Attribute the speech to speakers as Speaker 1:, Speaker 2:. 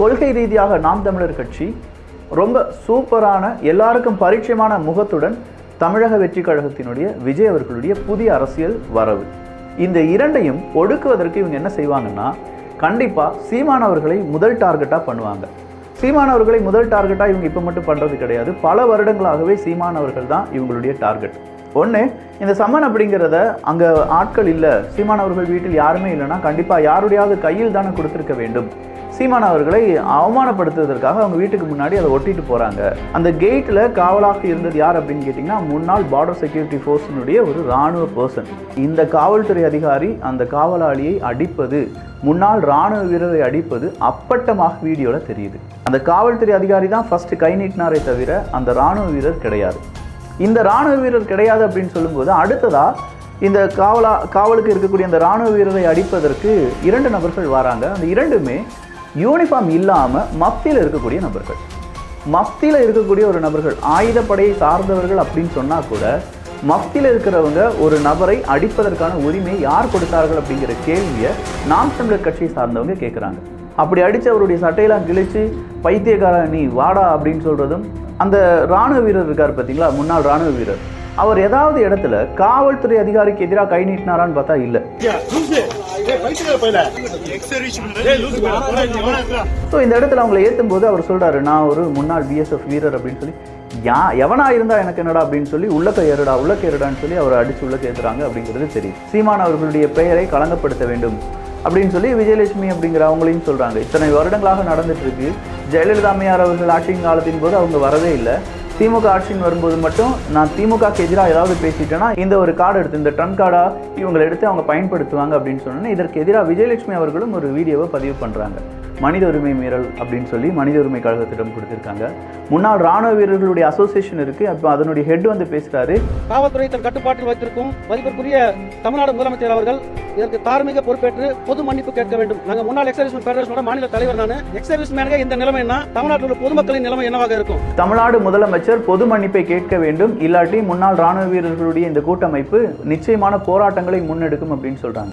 Speaker 1: கொள்கை ரீதியாக நாம் தமிழர் கட்சி ரொம்ப சூப்பரான எல்லாருக்கும் பரிச்சயமான முகத்துடன் தமிழக வெற்றி கழகத்தினுடைய விஜய் அவர்களுடைய புதிய அரசியல் வரவு. இந்த இரண்டையும் ஒடுக்குவதற்கு இவங்க என்ன செய்வாங்கன்னா, கண்டிப்பாக சீமான் அவர்களை முதல் டார்கெட்டாக பண்ணுவாங்க. சீமான் அவர்களை முதல் டார்கெட்டாக இவங்க இப்போ மட்டும் பண்ணுறது கிடையாது, பல வருடங்களாகவே சீமான் அவர்கள் தான் இவங்களுடைய டார்கெட். ஒன்று, இந்த சம்மன் அப்படிங்கிறத அங்கே ஆட்கள் இல்லை, சீமான் அவர்கள் வீட்டில் யாருமே இல்லைன்னா கண்டிப்பாக யாருடையாவது கையில் தானே கொடுத்துருக்க வேண்டும். சீமான் அவர்களை அவமானப்படுத்துவதற்காக அவங்க வீட்டுக்கு முன்னாடி அதை ஒட்டிட்டு போகிறாங்க. அந்த கேட்டில் காவலாக இருந்தது யார் அப்படின்னு கேட்டிங்கன்னா, முன்னாள் பார்டர் செக்யூரிட்டி ஃபோர்ஸினுடைய ஒரு இராணுவ பர்சன். இந்த காவல்துறை அதிகாரி அந்த காவலாளியை அடிப்பது, முன்னாள் இராணுவ வீரரை அடிப்பது அப்பட்டமாக வீடியோவில் தெரியுது. அந்த காவல்துறை அதிகாரி தான் ஃபஸ்ட்டு கை நீட்டினாரே தவிர அந்த இராணுவ வீரர் கிடையாது. இந்த இராணுவ வீரர் கிடையாது அப்படின்னு சொல்லும்போது, அடுத்ததாக இந்த காவலுக்கு இருக்கக்கூடிய அந்த இராணுவ வீரரை அடிப்பதற்கு 2 நபர்கள் வராங்க. அந்த 2மே யூனிஃபார்ம் இல்லாமல் மஃப்தியில் இருக்கக்கூடிய நபர்கள். மஃப்தியில் இருக்கக்கூடிய ஒரு நபர்கள், ஆயுதப்படையை சார்ந்தவர்கள் அப்படின்னு சொன்னால் கூட, மஃப்தியில் இருக்கிறவங்க ஒரு நபரை அடிப்பதற்கான உரிமை யார் கொடுத்தார்கள் அப்படிங்கிற கேள்வியை நாம் தமிழர் கட்சியை சார்ந்தவங்க கேட்குறாங்க. அப்படி அடித்து அவருடைய சட்டையெல்லாம் கிழிச்சு பைத்தியக்கார நீ வாடா அப்படின்னு சொல்கிறதும், அந்த இராணுவ வீரர் இருக்கார் பார்த்தீங்களா, முன்னாள் இராணுவ வீரர், அவர் ஏதாவது இடத்துல காவல்துறை அதிகாரிக்கு எதிராக கை நீட்டினாரான்னு பார்த்தா இல்லை. ஸோ இந்த இடத்துல அவங்களை ஏற்றும் போது அவர் சொல்றாரு, நான் ஒரு முன்னாள் பிஎஸ்எஃப் வீரர் அப்படின்னு சொல்லி, எவனா இருந்தா எனக்கு என்னடா அப்படின்னு சொல்லி உள்ளக்க ஏறுடான்னு சொல்லி அவரை அடிச்சு உள்ளக்க ஏற்றுறாங்க அப்படிங்கிறது தெரியும். சீமான் அவர்களுடைய பெயரை களங்கப்படுத்த வேண்டும் அப்படின்னு சொல்லி விஜயலட்சுமி அப்படிங்கிற அவங்களையும் சொல்றாங்க. இத்தனை வருடங்களாக நடந்துட்டு இருக்கு. ஜெயலலிதா அம்மையார் அவர்கள் ஆட்சியின் காலத்தின் போது அவங்க வரவே இல்லை. திமுக ஆட்சின்னு வரும்போது மட்டும் நான் திமுகக்கு எதிராக ஏதாவது பேசிட்டேன்னா இந்த ஒரு கார்டு எடுத்து, இந்த ட்ரங்க் கார்டா இவங்களை எடுத்து அவங்க பயன்படுத்துவாங்க அப்படின்னு சொன்னோன்னே, இதற்கு எதிராக விஜயலட்சுமி அவர்களும் ஒரு வீடியோவை பதிவு பண்ணுறாங்க. மனித உரிமை மீறல் அப்படின்னு சொல்லி மனித உரிமை கழகத்திடம் கொடுத்துருக்காங்க. முன்னாள் ராணுவ வீரர்களுடைய அசோசியேஷன் இருக்குது, அப்போ அதனுடைய ஹெட் வந்து பேசுகிறாரு.
Speaker 2: காவல்துறை தன் கட்டுப்பாட்டில் வைத்திருக்கும் மதிப்பிற்குரிய தமிழ்நாடு முதலமைச்சர் அவர்கள் இதற்கு தார்மீக பொறுப்பேற்று பொது மன்னிப்பு கேட்க வேண்டும். நாங்கள் முன்னாள் எக்ஸர்வீஸ்மேன் ஃபெடரேஷனோட மாநில தலைவர் நான். எக்ஸர்வீஸ்மேனுக்கு இந்த நிலைமை என்ன, தமிழ்நாட்டில் உள்ள பொதுமக்களின் நிலைமை என்னவாக இருக்கும்?
Speaker 1: தமிழ்நாடு முதலமைச்சர் பொது மன்னிப்பை கேட்க வேண்டும், இல்லாட்டி முன்னாள் ராணுவ வீரர்களுடைய இந்த கூட்டமைப்பு நிச்சயமான போராட்டங்களை முன்னெடுக்கும் அப்படின்னு சொல்றாங்க.